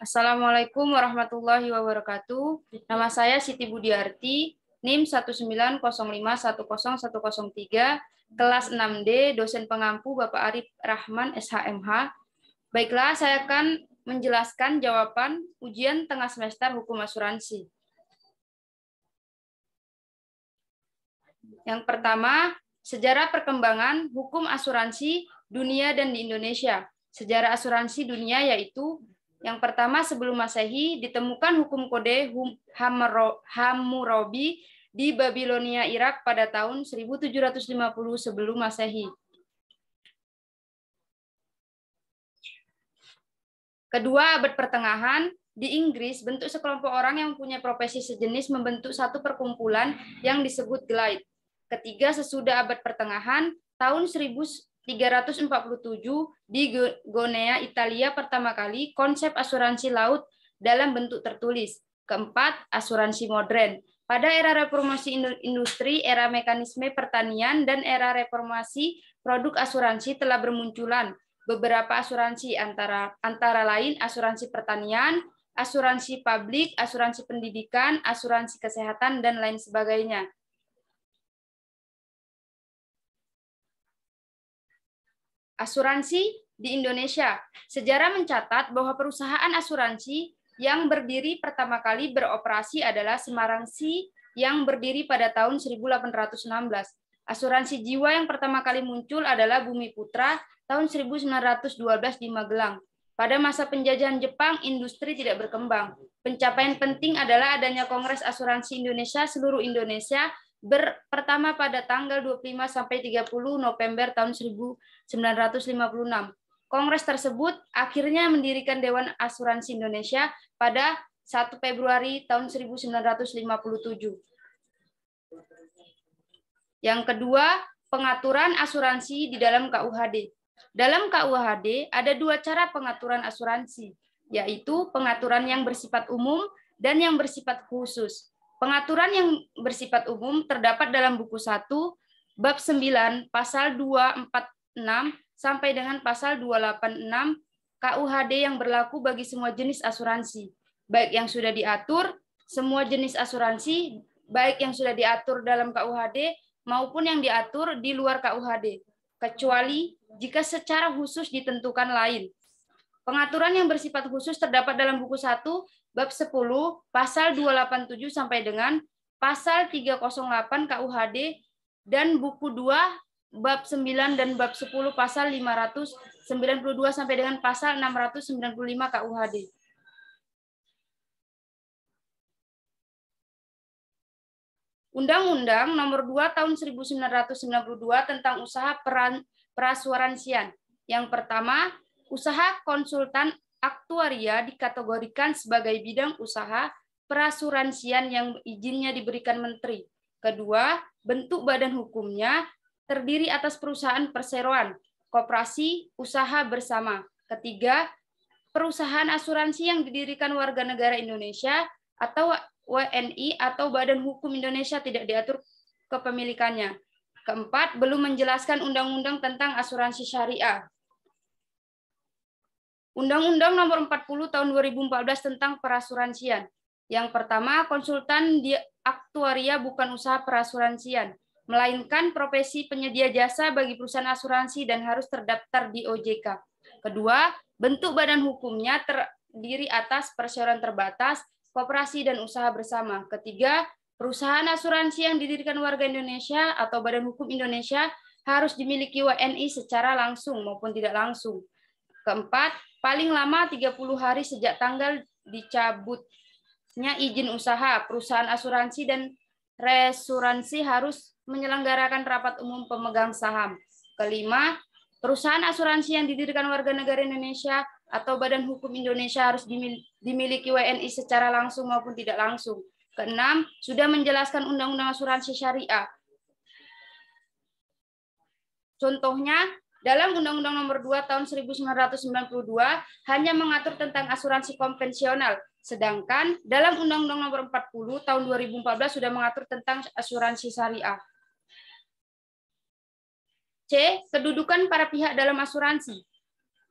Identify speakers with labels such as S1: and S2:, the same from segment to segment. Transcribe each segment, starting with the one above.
S1: Assalamualaikum warahmatullahi wabarakatuh. Nama saya Siti Budiarti, NIM 190510103, kelas 6D, dosen pengampu Bapak Arif Rahman, SHMH. Baiklah, saya akan menjelaskan jawaban ujian tengah semester hukum asuransi. Yang pertama, sejarah perkembangan hukum asuransi dunia dan di Indonesia. Sejarah asuransi dunia yaitu yang pertama, sebelum Masehi ditemukan hukum kode Hammurabi di Babilonia, Irak pada tahun 1750 sebelum Masehi. Kedua, abad pertengahan, di Inggris, bentuk sekelompok orang yang mempunyai profesi sejenis membentuk satu perkumpulan yang disebut Gilead. Ketiga, sesudah abad pertengahan, tahun 1347 di Gonea, Italia pertama kali konsep asuransi laut dalam bentuk tertulis. Keempat, asuransi modern. Pada era reformasi industri, era mekanisme pertanian, dan era reformasi produk asuransi telah bermunculan beberapa asuransi antara lain asuransi pertanian, asuransi publik, asuransi pendidikan, asuransi kesehatan, dan lain sebagainya. Asuransi di Indonesia. Sejarah mencatat bahwa perusahaan asuransi yang berdiri pertama kali beroperasi adalah Semarang Sea yang berdiri pada tahun 1816. Asuransi jiwa yang pertama kali muncul adalah Bumi Putra tahun 1912 di Magelang. Pada masa penjajahan Jepang, industri tidak berkembang. Pencapaian penting adalah adanya Kongres Asuransi Indonesia seluruh Indonesia pertama pada tanggal 25 sampai 30 November tahun 1956. Kongres tersebut akhirnya mendirikan Dewan Asuransi Indonesia pada 1 Februari tahun 1957. Yang kedua, pengaturan asuransi di dalam KUHD. Dalam KUHD ada dua cara pengaturan asuransi, yaitu pengaturan yang bersifat umum dan yang bersifat khusus. Pengaturan yang bersifat umum terdapat dalam buku 1, bab 9, pasal 246 sampai dengan pasal 286 KUHD yang berlaku bagi semua jenis asuransi, baik yang sudah diatur, semua jenis asuransi, baik yang sudah diatur dalam KUHD maupun yang diatur di luar KUHD, kecuali jika secara khusus ditentukan lain. Pengaturan yang bersifat khusus terdapat dalam buku 1, bab 10, pasal 287 sampai dengan pasal 308 KUHD, dan buku 2, bab 9 dan bab 10, pasal 592 sampai dengan pasal 695 KUHD. Undang-Undang Nomor 2 Tahun 1992 tentang usaha perasuransian. Yang pertama, usaha konsultan aktuaria dikategorikan sebagai bidang usaha perasuransian yang izinnya diberikan Menteri. Kedua, bentuk badan hukumnya terdiri atas perusahaan perseroan, koperasi, usaha bersama. Ketiga, perusahaan asuransi yang didirikan warga negara Indonesia atau WNI atau Badan Hukum Indonesia tidak diatur kepemilikannya. Keempat, belum menjelaskan undang-undang tentang asuransi syariah. Undang-Undang Nomor 40 Tahun 2014 tentang perasuransian. Yang pertama, konsultan di aktuaria bukan usaha perasuransian, melainkan profesi penyedia jasa bagi perusahaan asuransi dan harus terdaftar di OJK. Kedua, bentuk badan hukumnya terdiri atas perseroan terbatas, koperasi, dan usaha bersama. Ketiga, perusahaan asuransi yang didirikan warga Indonesia atau Badan Hukum Indonesia harus dimiliki WNI secara langsung maupun tidak langsung. Keempat, paling lama 30 hari sejak tanggal dicabutnya izin usaha, perusahaan asuransi dan reasuransi harus menyelenggarakan rapat umum pemegang saham. Kelima, perusahaan asuransi yang didirikan warga negara Indonesia atau Badan Hukum Indonesia harus dimiliki WNI secara langsung maupun tidak langsung. Keenam, sudah menjelaskan Undang-Undang Asuransi Syariah. Contohnya, dalam Undang-Undang Nomor 2 Tahun 1992 hanya mengatur tentang asuransi konvensional, sedangkan dalam Undang-Undang Nomor 40 Tahun 2014 sudah mengatur tentang asuransi syariah. C. Kedudukan para pihak dalam asuransi.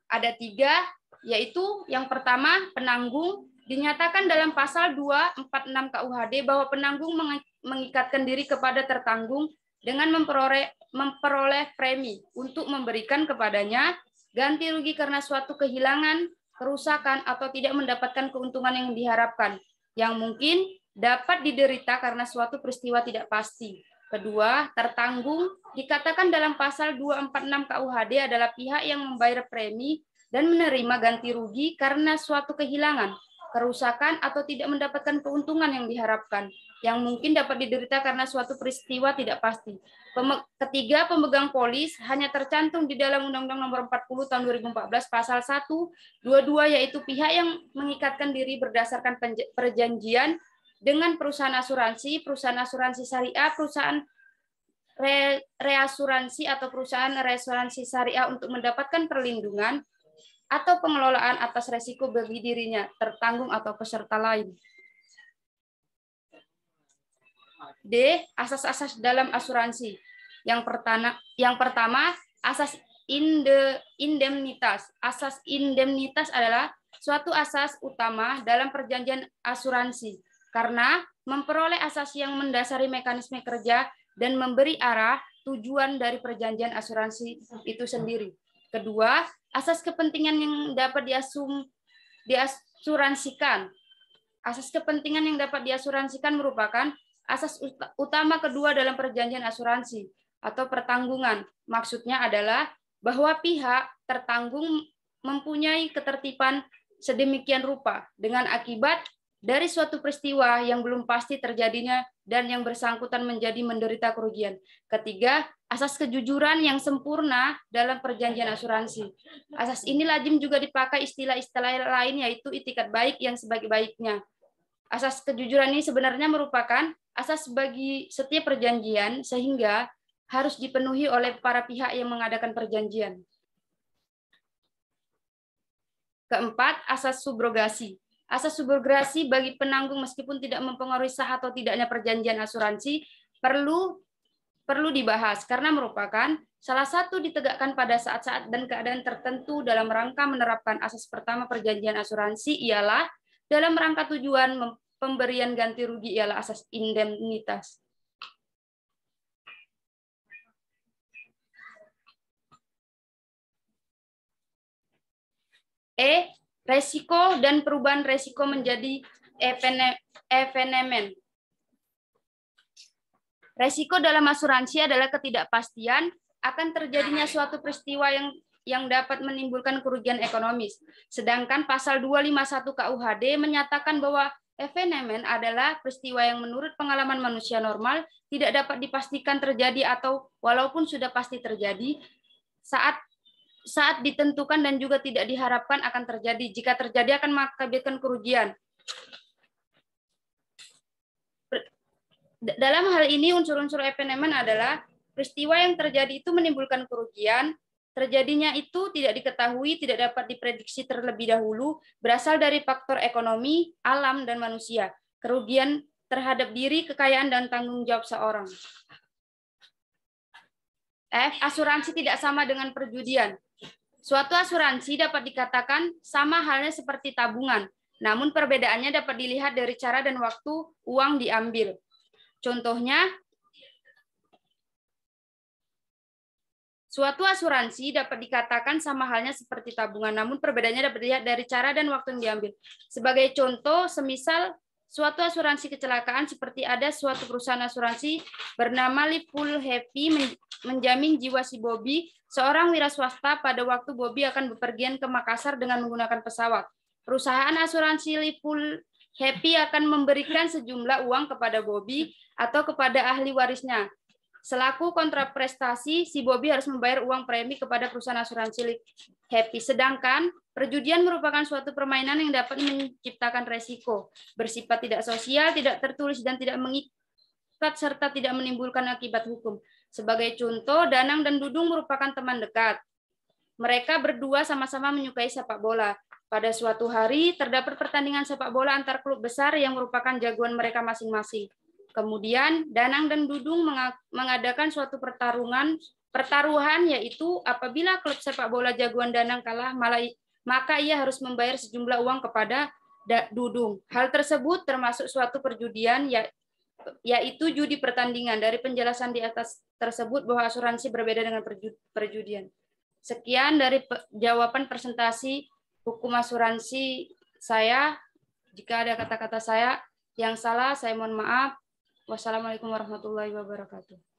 S1: Ada 3, yaitu yang pertama, penanggung dinyatakan dalam pasal 246 KUHD bahwa penanggung mengikatkan diri kepada tertanggung dengan memperoleh premi untuk memberikan kepadanya ganti rugi karena suatu kehilangan, kerusakan, atau tidak mendapatkan keuntungan yang diharapkan, yang mungkin dapat diderita karena suatu peristiwa tidak pasti. Kedua, tertanggung dikatakan dalam pasal 246 KUHD adalah pihak yang membayar premi dan menerima ganti rugi karena suatu kehilangan, kerusakan, atau tidak mendapatkan keuntungan yang diharapkan, yang mungkin dapat diderita karena suatu peristiwa tidak pasti. Ketiga, pemegang polis hanya tercantum di dalam Undang-Undang Nomor 40 Tahun 2014 Pasal 1, 22, yaitu pihak yang mengikatkan diri berdasarkan perjanjian dengan perusahaan asuransi syariah, perusahaan reasuransi atau perusahaan reasuransi syariah untuk mendapatkan perlindungan atau pengelolaan atas resiko bagi dirinya, tertanggung atau peserta lain. D. Asas-asas dalam asuransi. Yang pertama, asas indemnitas. Asas indemnitas adalah suatu asas utama dalam perjanjian asuransi karena memperoleh asas yang mendasari mekanisme kerja dan memberi arah tujuan dari perjanjian asuransi itu sendiri. Kedua, asas kepentingan yang dapat diasuransikan. Asas kepentingan yang dapat diasuransikan merupakan asas utama kedua dalam perjanjian asuransi atau pertanggungan. Maksudnya adalah bahwa pihak tertanggung mempunyai ketertiban sedemikian rupa dengan akibat dari suatu peristiwa yang belum pasti terjadinya dan yang bersangkutan menjadi menderita kerugian. Ketiga, asas kejujuran yang sempurna dalam perjanjian asuransi. Asas ini lazim juga dipakai istilah-istilah lain, yaitu itikat baik yang sebaik-baiknya. Asas kejujuran ini sebenarnya merupakan asas bagi setiap perjanjian sehingga harus dipenuhi oleh para pihak yang mengadakan perjanjian. Keempat, asas subrogasi. Asas subrogasi bagi penanggung meskipun tidak mempengaruhi sah atau tidaknya perjanjian asuransi perlu dibahas karena merupakan salah satu ditegakkan pada saat-saat dan keadaan tertentu dalam rangka menerapkan asas pertama perjanjian asuransi ialah dalam rangka tujuan pemberian ganti rugi ialah asas indemnitas. Resiko dan perubahan resiko menjadi evenement. Resiko dalam asuransi adalah ketidakpastian akan terjadinya suatu peristiwa yang dapat menimbulkan kerugian ekonomis. Sedangkan pasal 251 KUHD menyatakan bahwa evenement adalah peristiwa yang menurut pengalaman manusia normal tidak dapat dipastikan terjadi atau walaupun sudah pasti terjadi saat ditentukan dan juga tidak diharapkan akan terjadi. Jika terjadi akan mengakibatkan kerugian. Dalam hal ini unsur-unsur evenement adalah peristiwa yang terjadi itu menimbulkan kerugian, terjadinya itu tidak diketahui, tidak dapat diprediksi terlebih dahulu, berasal dari faktor ekonomi, alam, dan manusia. Kerugian terhadap diri, kekayaan, dan tanggung jawab seorang. Asuransi tidak sama dengan perjudian. Suatu asuransi dapat dikatakan sama halnya seperti tabungan, namun perbedaannya dapat dilihat dari cara dan waktu uang diambil. Contohnya, suatu asuransi dapat dikatakan sama halnya seperti tabungan, namun perbedaannya dapat dilihat dari cara dan waktu yang diambil. Sebagai contoh, semisal suatu asuransi kecelakaan seperti ada suatu perusahaan asuransi bernama Liverpool Happy menjamin jiwa si Bobby, seorang wira swasta pada waktu Bobby akan bepergian ke Makassar dengan menggunakan pesawat. Perusahaan asuransi Liverpool Happy akan memberikan sejumlah uang kepada Bobby atau kepada ahli warisnya. Selaku kontraprestasi, si Bobby harus membayar uang premi kepada perusahaan asuransi Happy. Sedangkan perjudian merupakan suatu permainan yang dapat menciptakan resiko, bersifat tidak sosial, tidak tertulis, dan tidak mengikat serta tidak menimbulkan akibat hukum. Sebagai contoh, Danang dan Dudung merupakan teman dekat. Mereka berdua sama-sama menyukai sepak bola. Pada suatu hari, terdapat pertandingan sepak bola antar klub besar yang merupakan jagoan mereka masing-masing. Kemudian, Danang dan Dudung mengadakan suatu pertaruhan, yaitu apabila klub sepak bola jagoan Danang kalah, maka ia harus membayar sejumlah uang kepada Dudung. Hal tersebut termasuk suatu perjudian, yaitu judi pertandingan. Dari penjelasan di atas tersebut bahwa asuransi berbeda dengan perjudian. Sekian dari jawaban presentasi hukum asuransi saya. Jika ada kata-kata saya yang salah, saya mohon maaf. Wassalamualaikum warahmatullahi wabarakatuh.